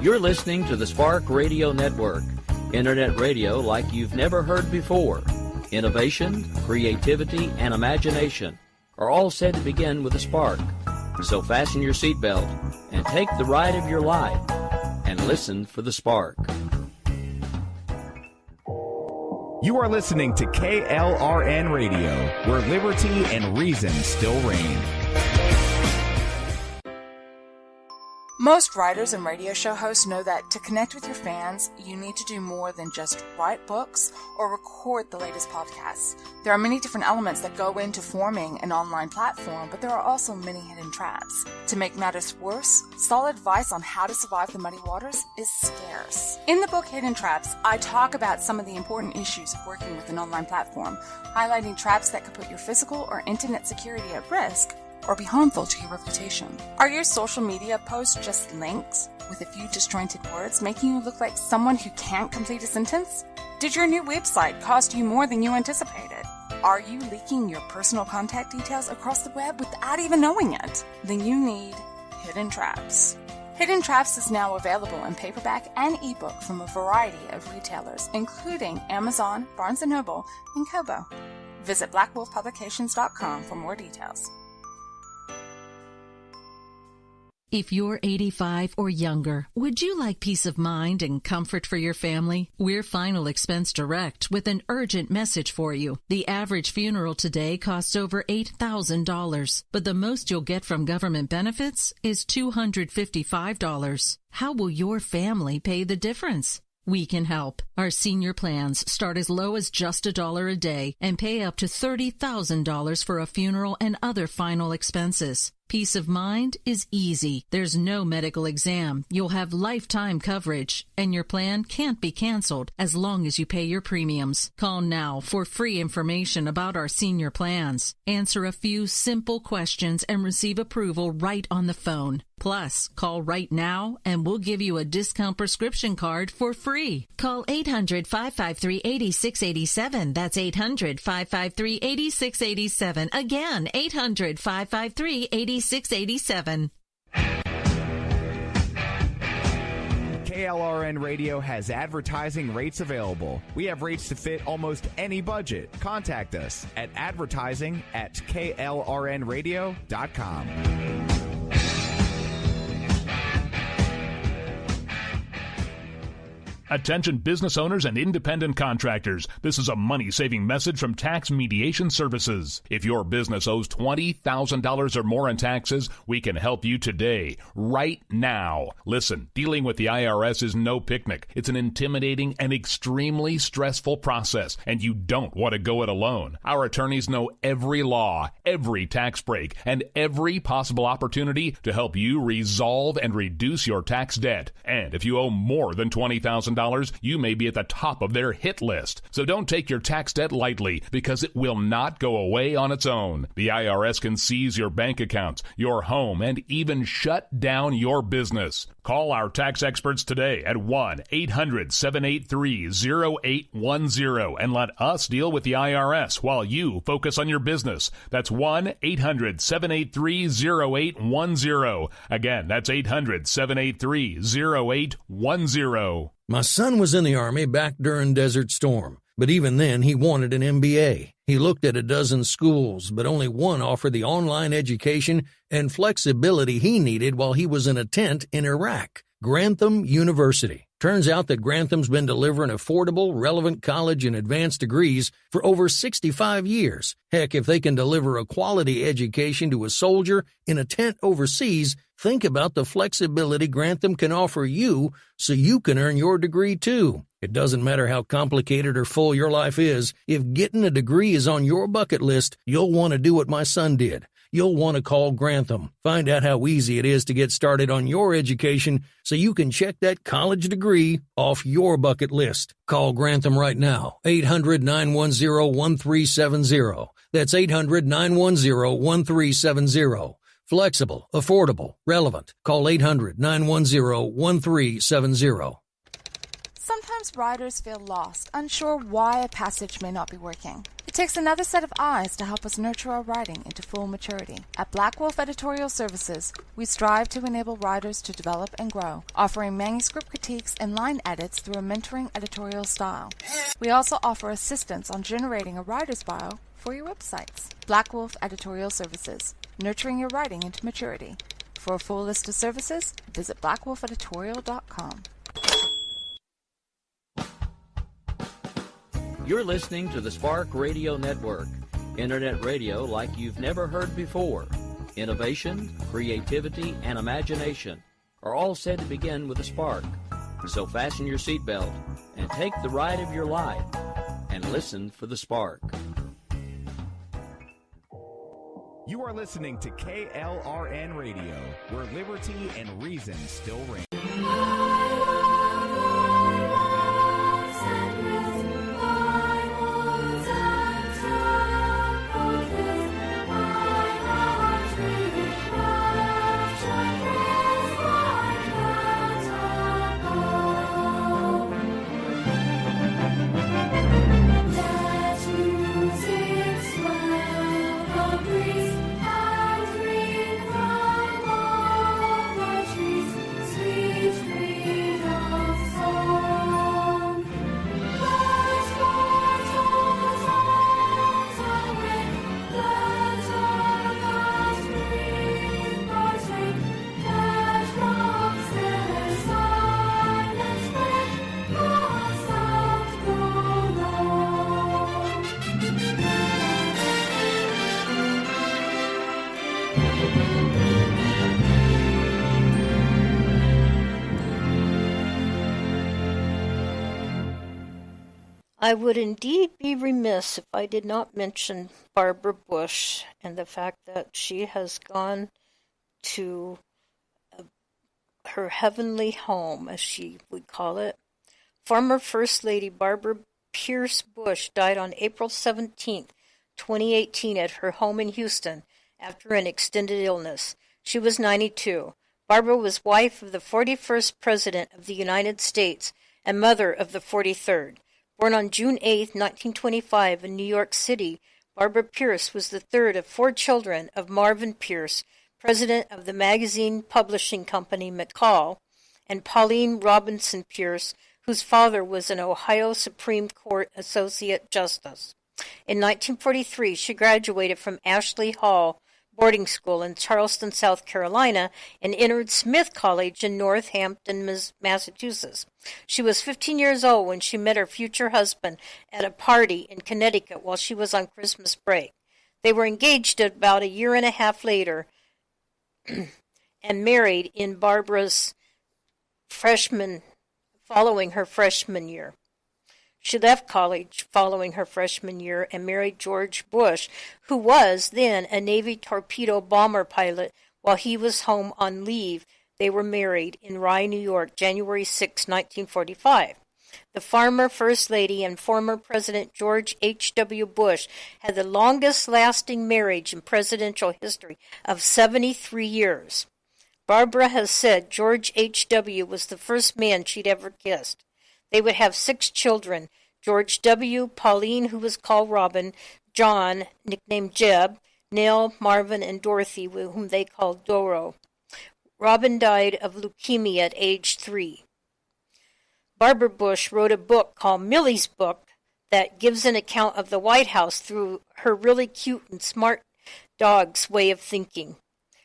You're listening to the Spark Radio Network, internet radio like you've never heard before. Innovation, creativity, and imagination are all said to begin with a spark. So fasten your seatbelt and take the ride of your life and listen for the spark. You are listening to KLRN Radio, where liberty and reason still reign. Most writers and radio show hosts know that to connect with your fans, you need to do more than just write books or record the latest podcasts. There are many different elements that go into forming an online platform, but there are also many hidden traps. To make matters worse, solid advice on how to survive the muddy waters is scarce. In the book Hidden Traps, I talk about some of the important issues of working with an online platform, highlighting traps that could put your physical or internet security at risk or be harmful to your reputation. Are your social media posts just links with a few disjointed words, making you look like someone who can't complete a sentence? Did your new website cost you more than you anticipated? Are you leaking your personal contact details across the web without even knowing it? Then you need Hidden Traps. Hidden Traps is now available in paperback and ebook from a variety of retailers, including Amazon, Barnes & Noble, and Kobo. Visit blackwolfpublications.com for more details. If you're 85 or younger, would you like peace of mind and comfort for your family? We're Final Expense Direct with an urgent message for you. The average funeral today costs over $8,000, but the most you'll get from government benefits is $255. How will your family pay the difference? We can help. Our senior plans start as low as just $1 a day and pay up to $30,000 for a funeral and other final expenses. Peace of mind is easy. There's no medical exam. You'll have lifetime coverage, and your plan can't be canceled as long as you pay your premiums. Call now for free information about our senior plans. Answer a few simple questions and receive approval right on the phone. Plus, call right now and we'll give you a discount prescription card for free. Call 800-553-8687. That's 800-553-8687. Again, 800-553-8687. KLRN Radio has advertising rates available. We have rates to fit almost any budget. Contact us at advertising@klrnradio.com. Attention business owners and independent contractors. This is a money-saving message from Tax Mediation Services. If your business owes $20,000 or more in taxes, we can help you today, right now. Listen, dealing with the IRS is no picnic. It's an intimidating and extremely stressful process, and you don't want to go it alone. Our attorneys know every law, every tax break, and every possible opportunity to help you resolve and reduce your tax debt. And if you owe more than $20,000, you may be at the top of their hit list. So don't take your tax debt lightly, because it will not go away on its own. The IRS can seize your bank accounts, your home, and even shut down your business. Call our tax experts today at 1-800-783-0810 and let us deal with the IRS while you focus on your business. That's 1-800-783-0810. Again, that's 800-783-0810. My son was in the Army back during Desert Storm, but even then he wanted an MBA. He looked at a dozen schools, but only one offered the online education and flexibility he needed while he was in a tent in Iraq, Grantham University. Turns out that Grantham's been delivering affordable, relevant college and advanced degrees for over 65 years. Heck, if they can deliver a quality education to a soldier in a tent overseas, think about the flexibility Grantham can offer you so you can earn your degree too. It doesn't matter how complicated or full your life is. If getting a degree is on your bucket list, you'll want to do what my son did. You'll want to call Grantham. Find out how easy it is to get started on your education so you can check that college degree off your bucket list. Call Grantham right now, 800-910-1370. That's 800-910-1370. Flexible, affordable, relevant. Call 800-910-1370. Sometimes riders feel lost, unsure why a passage may not be working. It takes another set of eyes to help us nurture our writing into full maturity. At Black Wolf Editorial Services, we strive to enable writers to develop and grow, offering manuscript critiques and line edits through a mentoring editorial style. We also offer assistance on generating a writer's bio for your websites. Black Wolf Editorial Services, nurturing your writing into maturity. For a full list of services, visit blackwolfeditorial.com. You're listening to the Spark Radio Network, internet radio like you've never heard before. Innovation, creativity, and imagination are all said to begin with a spark. So fasten your seatbelt and take the ride of your life and listen for the spark. You are listening to KLRN Radio, where liberty and reason still reign. I would indeed be remiss if I did not mention Barbara Bush and the fact that she has gone to her heavenly home, as she would call it. Former First Lady Barbara Pierce Bush died on April 17, 2018 at her home in Houston after an extended illness. She was 92. Barbara was wife of the 41st President of the United States and mother of the 43rd. Born on June 8, 1925 in New York City, Barbara Pierce was the third of 4 children of Marvin Pierce, president of the magazine publishing company McCall, and Pauline Robinson Pierce, whose father was an Ohio Supreme Court Associate Justice. In 1943, she graduated from Ashley Hall boarding school in Charleston, South Carolina, and entered Smith College in Northampton, Massachusetts. She was 15 years old when she met her future husband at a party in Connecticut while she was on Christmas break. They were engaged about a year and a half later and married in Barbara's following her freshman year. She left college following her freshman year and married George Bush, who was then a Navy torpedo bomber pilot while he was home on leave. They were married in Rye, New York, January 6, 1945. The former First Lady and former President George H.W. Bush had the longest-lasting marriage in presidential history of 73 years. Barbara has said George H.W. was the first man she'd ever kissed. They would have 6 children, George W., Pauline, who was called Robin, John, nicknamed Jeb, Nell, Marvin, and Dorothy, whom they called Doro. Robin died of leukemia at age 3. Barbara Bush wrote a book called Millie's Book that gives an account of the White House through her really cute and smart dog's way of thinking.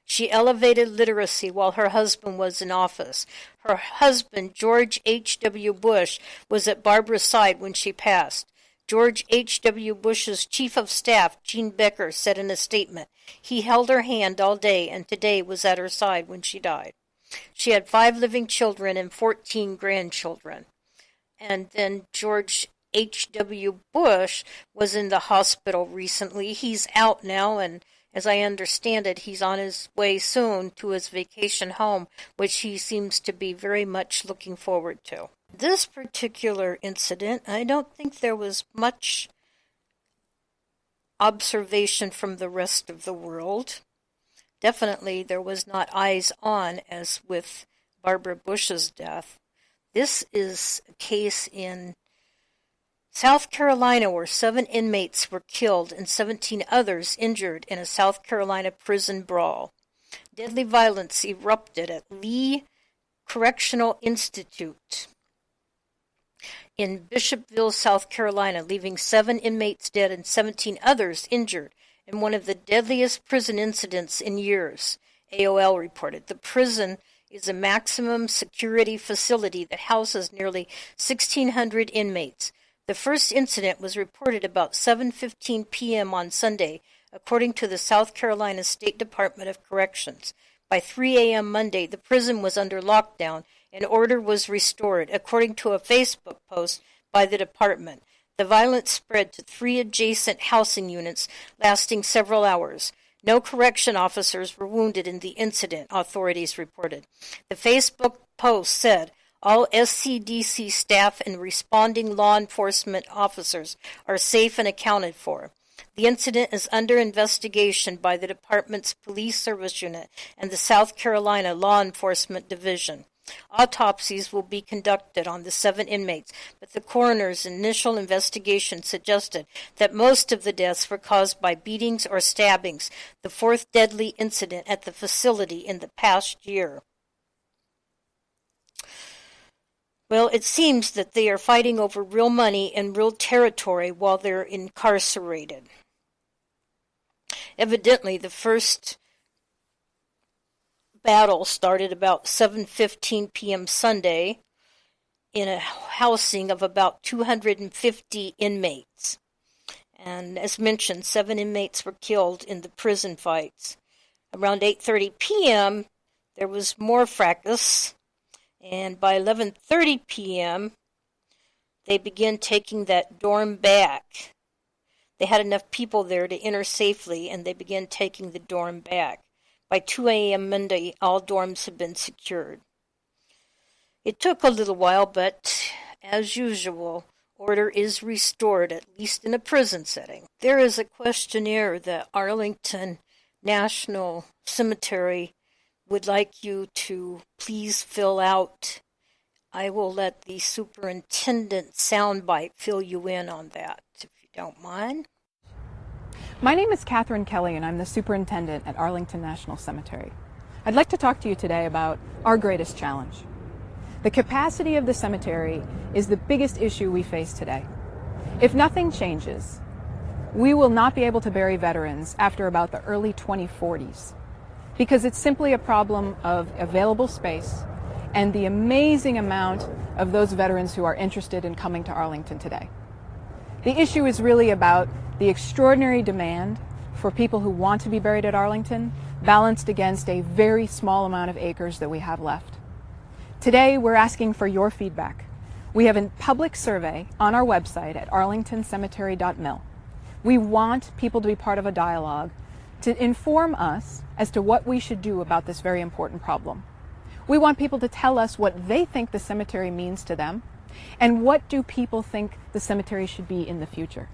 She elevated literacy while her husband was in office. Her husband, George H.W. Bush, was at Barbara's side when she passed. George H.W. Bush's chief of staff, Gene Becker, said in a statement, "He held her hand all day and today was at her side when she died." She had 5 living children and 14 grandchildren. And then George H.W. Bush was in the hospital recently. He's out now, and as I understand it, he's on his way soon to his vacation home, which he seems to be very much looking forward to. This particular incident, I don't think there was much observation from the rest of the world. Definitely there was not eyes on as with Barbara Bush's death. This is a case in South Carolina where 7 inmates were killed and 17 others injured in a South Carolina prison brawl. Deadly violence erupted at Lee Correctional Institute in Bishopville, South Carolina, leaving 7 inmates dead and 17 others injured in one of the deadliest prison incidents in years, AOL reported. The prison is a maximum security facility that houses nearly 1,600 inmates. The first incident was reported about 7:15 p.m. on Sunday, according to the South Carolina State Department of Corrections. By 3 a.m. Monday, the prison was under lockdown and order was restored, according to a Facebook post by the department. The violence spread to 3 adjacent housing units, lasting several hours. No correction officers were wounded in the incident, authorities reported. The Facebook post said, all SCDC staff and responding law enforcement officers are safe and accounted for. The incident is under investigation by the department's police service unit and the South Carolina Law Enforcement Division. Autopsies will be conducted on the 7 inmates, but the coroner's initial investigation suggested that most of the deaths were caused by beatings or stabbings, the 4th deadly incident at the facility in the past year. Well, it seems that they are fighting over real money and real territory while they're incarcerated. Evidently, the first battle started about 7:15 p.m. Sunday in a housing of about 250 inmates. And as mentioned, 7 inmates were killed in the prison fights. Around 8:30 p.m., there was more fracas. And by 11:30 p.m., they began taking that dorm back. They had enough people there to enter safely, and they began taking the dorm back. By 2 a.m. Monday, all dorms had been secured. It took a little while, but as usual, order is restored, at least in a prison setting. There is a questionnaire that Arlington National Cemetery would like you to please fill out. I will let the superintendent soundbite fill you in on that, if you don't mind. My name is Catherine Kelly, and I'm the superintendent at Arlington National Cemetery. I'd like to talk to you today about our greatest challenge. The capacity of the cemetery is the biggest issue we face today. If nothing changes, we will not be able to bury veterans after about the early 2040s. Because it's simply a problem of available space and the amazing amount of those veterans who are interested in coming to Arlington today. The issue is really about the extraordinary demand for people who want to be buried at Arlington, balanced against a very small amount of acres that we have left. Today, we're asking for your feedback. We have a public survey on our website at arlingtoncemetery.mil. We want people to be part of a dialogue to inform us as to what we should do about this very important problem. We want people to tell us what they think the cemetery means to them, and what do people think the cemetery should be in the future.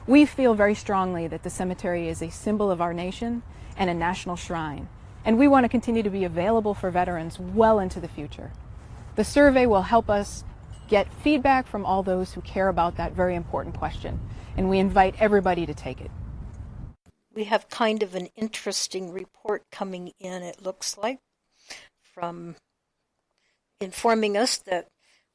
We feel very strongly that the cemetery is a symbol of our nation and a national shrine, and we want to continue to be available for veterans well into the future. The survey will help us get feedback from all those who care about that very important question, and we invite everybody to take it. We have kind of an interesting report coming in, it looks like, from informing us that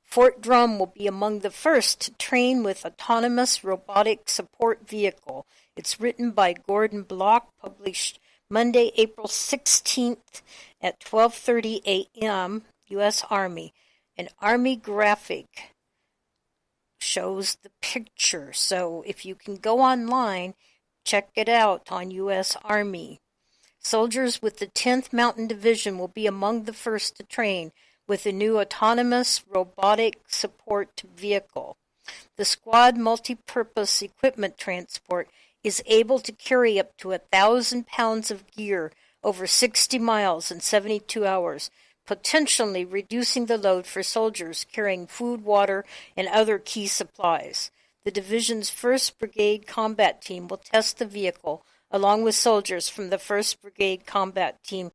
Fort Drum will be among the first to train with autonomous robotic support vehicle. It's written by Gordon Block, published Monday, April 16th at 12:30 a.m., U.S. Army. An Army graphic shows the picture, so if you can go online, check it out on U.S. Army. Soldiers with the 10th Mountain Division will be among the first to train with the new autonomous robotic support vehicle. The squad multi-purpose equipment transport is able to carry up to 1,000 pounds of gear over 60 miles in 72 hours, potentially reducing the load for soldiers carrying food, water, and other key supplies. The division's 1st Brigade Combat Team will test the vehicle along with soldiers from the 1st Brigade Combat Team